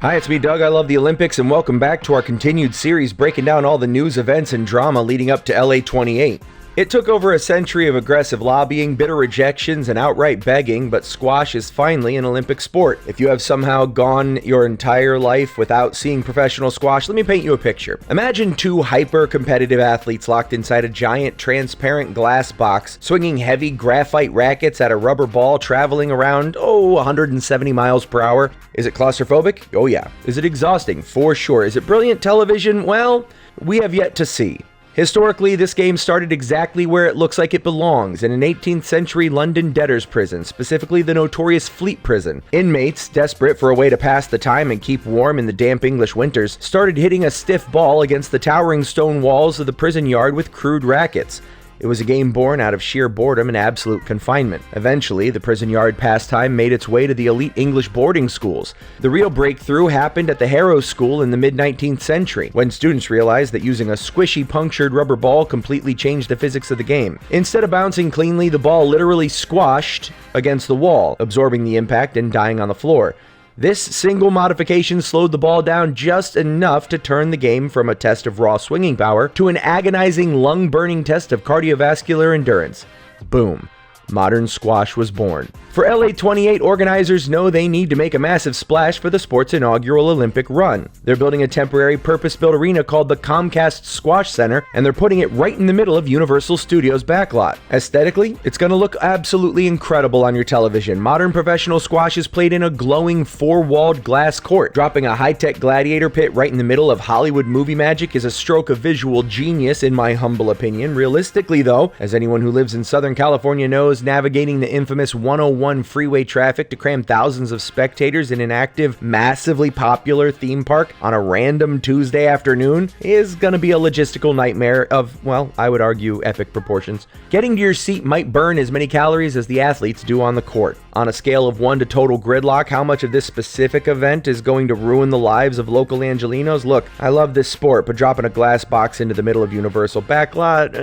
Hi, it's me, Doug. I love the Olympics, and welcome back to our continued series breaking down all the news, events, and drama leading up to LA28. It took over a century of aggressive lobbying, bitter rejections, and outright begging, but squash is finally an Olympic sport. If you have somehow gone your entire life without seeing professional squash, let me paint you a picture. Imagine two hyper-competitive athletes locked inside a giant transparent glass box, swinging heavy graphite rackets at a rubber ball traveling around, 170 miles per hour. Is it claustrophobic? Oh yeah. Is it exhausting? For sure. Is it brilliant television? Well, we have yet to see. Historically, this game started exactly where it looks like it belongs, in an 18th century London debtors' prison, specifically the notorious Fleet Prison. Inmates, desperate for a way to pass the time and keep warm in the damp English winters, started hitting a stiff ball against the towering stone walls of the prison yard with crude rackets. It was a game born out of sheer boredom and absolute confinement. Eventually, the prison yard pastime made its way to the elite English boarding schools. The real breakthrough happened at the Harrow School in the mid-19th century, when students realized that using a squishy punctured rubber ball completely changed the physics of the game. Instead of bouncing cleanly, the ball literally squashed against the wall, absorbing the impact and dying on the floor. This single modification slowed the ball down just enough to turn the game from a test of raw swinging power to an agonizing lung-burning test of cardiovascular endurance. Boom. Modern squash was born. For LA28, organizers know they need to make a massive splash for the sport's inaugural Olympic run. They're building a temporary purpose-built arena called the Comcast Squash Center, and they're putting it right in the middle of Universal Studios' backlot. Aesthetically, it's going to look absolutely incredible on your television. Modern professional squash is played in a glowing four-walled glass court. Dropping a high-tech gladiator pit right in the middle of Hollywood movie magic is a stroke of visual genius, in my humble opinion. Realistically, though, as anyone who lives in Southern California knows, navigating the infamous 101 freeway traffic to cram thousands of spectators in an active, massively popular theme park on a random Tuesday afternoon is going to be a logistical nightmare of, well, I would argue, epic proportions. Getting to your seat might burn as many calories as the athletes do on the court. On a scale of 1 to total gridlock, how much of this specific event is going to ruin the lives of local Angelinos? Look, I love this sport, but dropping a glass box into the middle of Universal backlot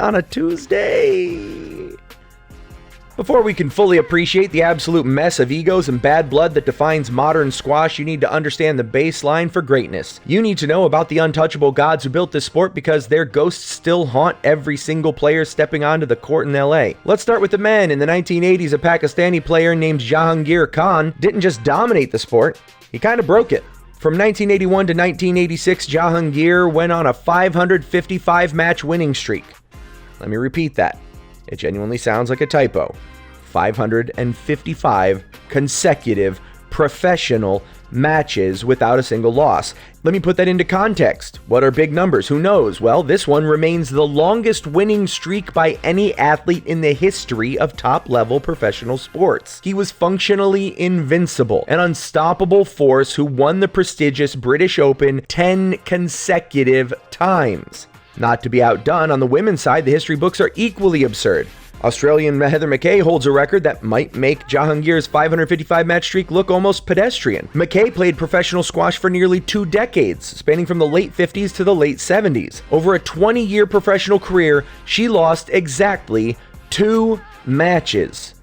on a Tuesday... Before we can fully appreciate the absolute mess of egos and bad blood that defines modern squash, you need to understand the baseline for greatness. You need to know about the untouchable gods who built this sport because their ghosts still haunt every single player stepping onto the court in LA. Let's start with the men. In the 1980s, a Pakistani player named Jahangir Khan didn't just dominate the sport, he kind of broke it. From 1981 to 1986, Jahangir went on a 555-match winning streak. Let me repeat that. It genuinely sounds like a typo. 555 consecutive professional matches without a single loss. Let me put that into context. What are big numbers? Who knows? Well, this one remains the longest winning streak by any athlete in the history of top-level professional sports. He was functionally invincible, an unstoppable force who won the prestigious British Open 10 consecutive times. Not to be outdone, on the women's side, the history books are equally absurd. Australian Heather McKay holds a record that might make Jahangir's 555-match streak look almost pedestrian. McKay played professional squash for nearly 2 decades, spanning from the late 50s to the late 70s. Over a 20-year professional career, she lost exactly 2 matches.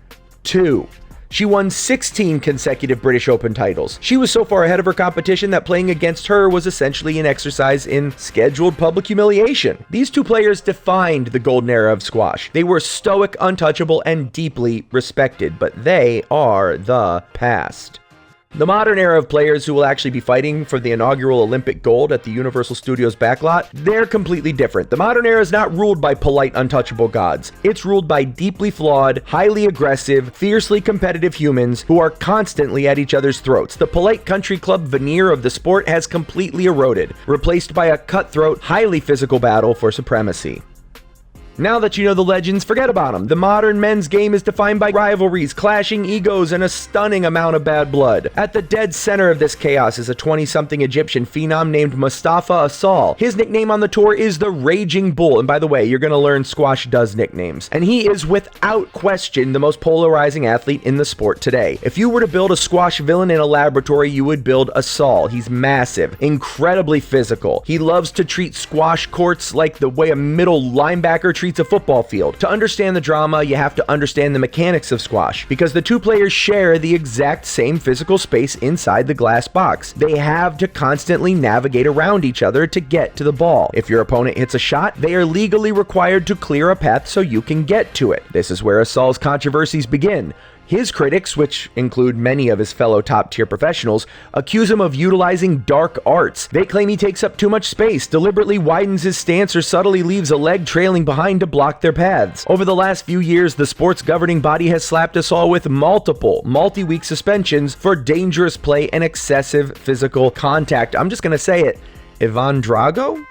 2. She won 16 consecutive British Open titles. She was so far ahead of her competition that playing against her was essentially an exercise in scheduled public humiliation. These two players defined the golden era of squash. They were stoic, untouchable, and deeply respected, but they are the past. The modern era of players who will actually be fighting for the inaugural Olympic gold at the Universal Studios backlot, they're completely different. The modern era is not ruled by polite, untouchable gods. It's ruled by deeply flawed, highly aggressive, fiercely competitive humans who are constantly at each other's throats. The polite country club veneer of the sport has completely eroded, replaced by a cutthroat, highly physical battle for supremacy. Now that you know the legends, forget about them. The modern men's game is defined by rivalries, clashing egos, and a stunning amount of bad blood. At the dead center of this chaos is a 20-something Egyptian phenom named Mustafa Asal. His nickname on the tour is the Raging Bull, and by the way, you're gonna learn squash does nicknames. And he is without question the most polarizing athlete in the sport today. If you were to build a squash villain in a laboratory, you would build Asal. He's massive, incredibly physical. He loves to treat squash courts like the way a middle linebacker treats a football field. To understand the drama, you have to understand the mechanics of squash, because the two players share the exact same physical space inside the glass box. They have to constantly navigate around each other to get to the ball. If your opponent hits a shot, they are legally required to clear a path so you can get to it. This is where Asal's controversies begin. His critics, which include many of his fellow top-tier professionals, accuse him of utilizing dark arts. They claim he takes up too much space, deliberately widens his stance, or subtly leaves a leg trailing behind to block their paths. Over the last few years, the sport's governing body has slapped Asal with multiple, multi-week suspensions for dangerous play and excessive physical contact. I'm just gonna say it, Ivan Drago?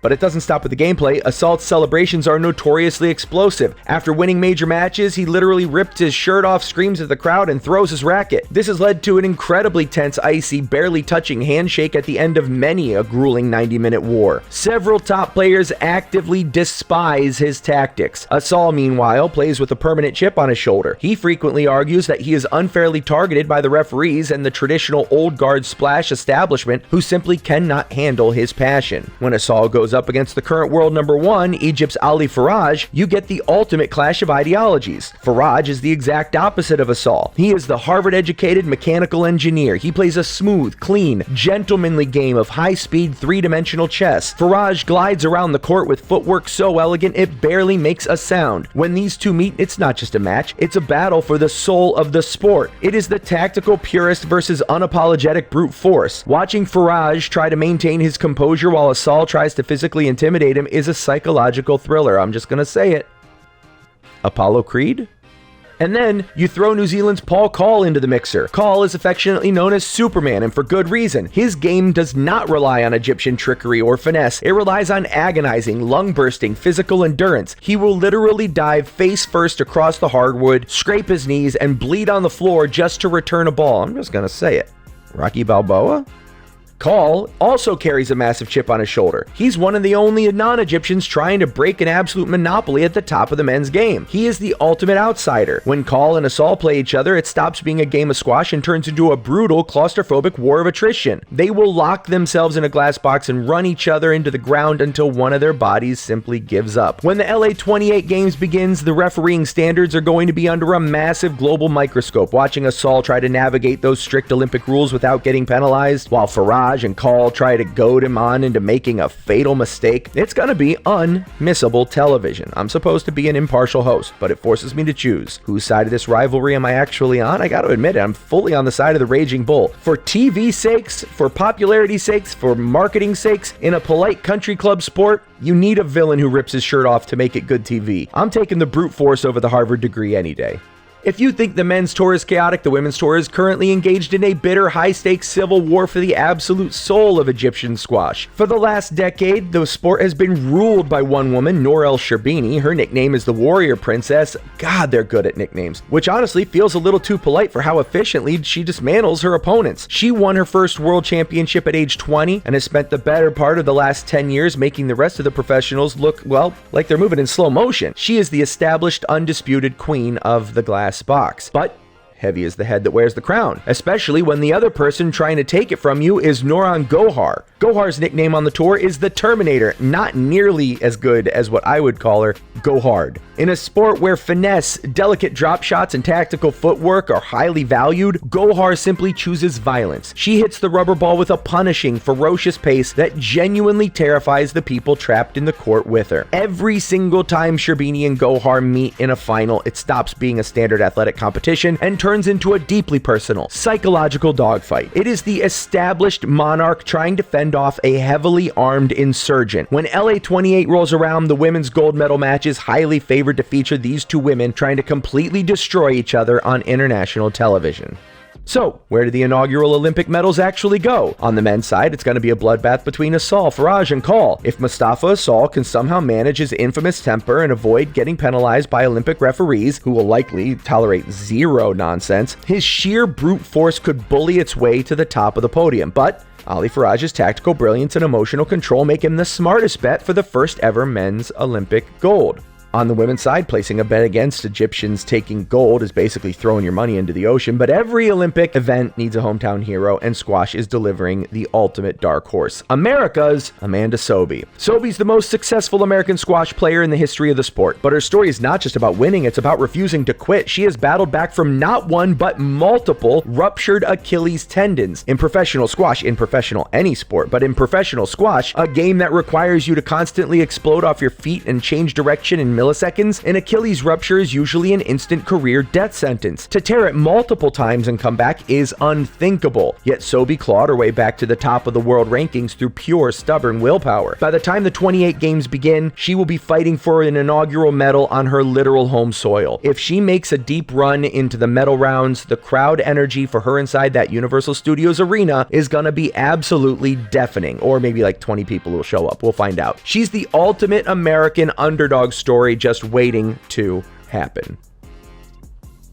But it doesn't stop with the gameplay. Asal's celebrations are notoriously explosive. After winning major matches, he literally ripped his shirt off, screams at the crowd, and throws his racket. This has led to an incredibly tense, icy, barely touching handshake at the end of many a grueling 90-minute war. Several top players actively despise his tactics. Asal, meanwhile, plays with a permanent chip on his shoulder. He frequently argues that he is unfairly targeted by the referees and the traditional old guard splash establishment, who simply cannot handle his passion. When Asal goes up against the current world number one, Egypt's Ali Faraj, you get the ultimate clash of ideologies. Faraj is the exact opposite of Asal. He is the Harvard-educated mechanical engineer. He plays a smooth, clean, gentlemanly game of high-speed, three-dimensional chess. Faraj glides around the court with footwork so elegant it barely makes a sound. When these two meet, it's not just a match, it's a battle for the soul of the sport. It is the tactical purist versus unapologetic brute force. Watching Faraj try to maintain his composure while Asal tries to physically intimidate him is a psychological thriller. I'm just gonna say it. Apollo Creed? And then you throw New Zealand's Paul Call into the mixer. Call is affectionately known as Superman, and for good reason. His game does not rely on Egyptian trickery or finesse. It relies on agonizing, lung-bursting physical endurance. He will literally dive face first across the hardwood, scrape his knees, and bleed on the floor just to return a ball. I'm just gonna say it. Rocky Balboa? Call also carries a massive chip on his shoulder. He's one of the only non-Egyptians trying to break an absolute monopoly at the top of the men's game. He is the ultimate outsider. When Call and Asal play each other, it stops being a game of squash and turns into a brutal, claustrophobic war of attrition. They will lock themselves in a glass box and run each other into the ground until one of their bodies simply gives up. When the LA28 Games begins, the refereeing standards are going to be under a massive global microscope, watching Asal try to navigate those strict Olympic rules without getting penalized, while Faraj and Call try to goad him on into making a fatal mistake. It's gonna be unmissable television. I'm supposed to be an impartial host, but it forces me to choose. Whose side of this rivalry am I actually on? I gotta admit it, I'm fully on the side of the Raging Bull. For TV sakes, for popularity sakes, for marketing sakes, in a polite country club sport, you need a villain who rips his shirt off to make it good TV. I'm taking the brute force over the Harvard degree any day. If you think the men's tour is chaotic, the women's tour is currently engaged in a bitter, high-stakes civil war for the absolute soul of Egyptian squash. For the last decade, the sport has been ruled by one woman, Nour El Sherbini. Her nickname is the Warrior Princess. God, they're good at nicknames. Which honestly feels a little too polite for how efficiently she dismantles her opponents. She won her first world championship at age 20 and has spent the better part of the last 10 years making the rest of the professionals look, well, like they're moving in slow motion. She is the established, undisputed queen of the glass box. But heavy is the head that wears the crown, especially when the other person trying to take it from you is Nouran Gohar. Gohar's nickname on the tour is the Terminator, not nearly as good as what I would call her, Go Hard. In a sport where finesse, delicate drop shots, and tactical footwork are highly valued, Gohar simply chooses violence. She hits the rubber ball with a punishing, ferocious pace that genuinely terrifies the people trapped in the court with her. Every single time Sherbini and Gohar meet in a final, it stops being a standard athletic competition and turns into a deeply personal, psychological dogfight. It is the established monarch trying to fend off a heavily armed insurgent. When LA28 rolls around, the women's gold medal match is highly favored to feature these two women trying to completely destroy each other on international television. So, where do the inaugural Olympic medals actually go? On the men's side, it's going to be a bloodbath between Asal, Faraj, and Call. If Mustafa Asal can somehow manage his infamous temper and avoid getting penalized by Olympic referees, who will likely tolerate zero nonsense, his sheer brute force could bully its way to the top of the podium. But Ali Faraj's tactical brilliance and emotional control make him the smartest bet for the first ever men's Olympic gold. On the women's side, placing a bet against Egyptians taking gold is basically throwing your money into the ocean, but every Olympic event needs a hometown hero, and squash is delivering the ultimate dark horse. America's Amanda Sobey. Sobey's the most successful American squash player in the history of the sport, but her story is not just about winning, it's about refusing to quit. She has battled back from not one, but multiple ruptured Achilles tendons. In professional squash, in professional any sport, but in professional squash, a game that requires you to constantly explode off your feet and change direction in milliseconds, an Achilles rupture is usually an instant career death sentence. To tear it multiple times and come back is unthinkable. Yet Sobey clawed her way back to the top of the world rankings through pure stubborn willpower. By the time the 28 games begin, she will be fighting for an inaugural medal on her literal home soil. If she makes a deep run into the medal rounds, the crowd energy for her inside that Universal Studios arena is gonna be absolutely deafening. Or maybe like 20 people will show up. We'll find out. She's the ultimate American underdog story just waiting to happen.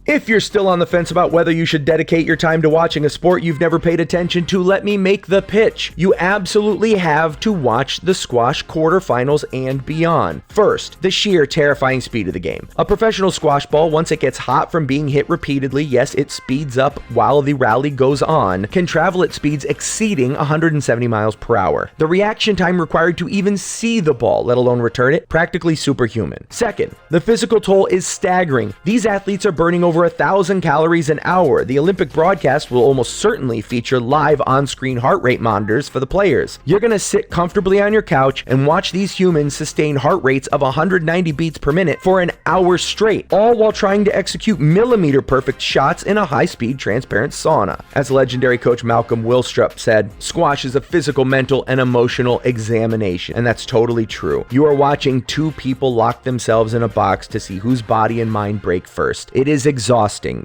If you're still on the fence about whether you should dedicate your time to watching a sport you've never paid attention to, let me make the pitch. You absolutely have to watch the squash quarterfinals and beyond. First, the sheer terrifying speed of the game. A professional squash ball, once it gets hot from being hit repeatedly, yes, it speeds up while the rally goes on, can travel at speeds exceeding 170 miles per hour. The reaction time required to even see the ball, let alone return it, practically superhuman. Second, the physical toll is staggering. These athletes are burning over 1,000 calories an hour. The Olympic broadcast will almost certainly feature live on-screen heart rate monitors for the players. You're gonna sit comfortably on your couch and watch these humans sustain heart rates of 190 beats per minute for an hour straight, all while trying to execute millimeter-perfect shots in a high-speed, transparent sauna. As legendary coach Malcolm Wilstrup said, squash is a physical, mental, and emotional examination, and that's totally true. You are watching two people lock themselves in a box to see whose body and mind break first. It is exhausting,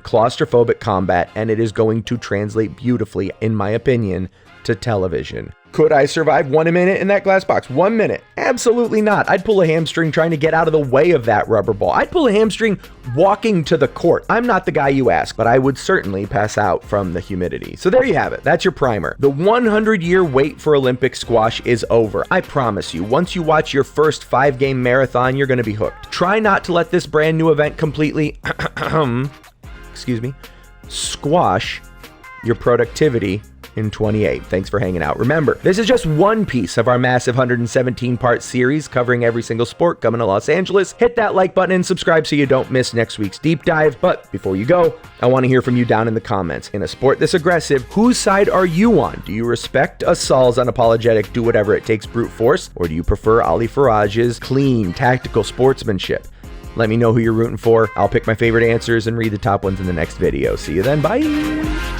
claustrophobic combat, and it is going to translate beautifully, in my opinion, to television. Could I survive 1 minute in that glass box? 1 minute? Absolutely not. I'd pull a hamstring trying to get out of the way of that rubber ball. I'd pull a hamstring walking to the court. I'm not the guy you ask, but I would certainly pass out from the humidity. So there you have it. That's your primer. The 100-year wait for Olympic squash is over. I promise you, once you watch your first 5-game marathon, you're going to be hooked. Try not to let this brand new event completely, squash your productivity in 28. Thanks for hanging out. Remember, this is just one piece of our massive 117-part series covering every single sport coming to Los Angeles. Hit that like button and subscribe so you don't miss next week's deep dive. But before you go, I want to hear from you down in the comments. In a sport this aggressive, whose side are you on? Do you respect Asal's unapologetic do whatever it takes brute force? Or do you prefer Ali Faraj's clean, tactical sportsmanship? Let me know who you're rooting for. I'll pick my favorite answers and read the top ones in the next video. See you then. Bye.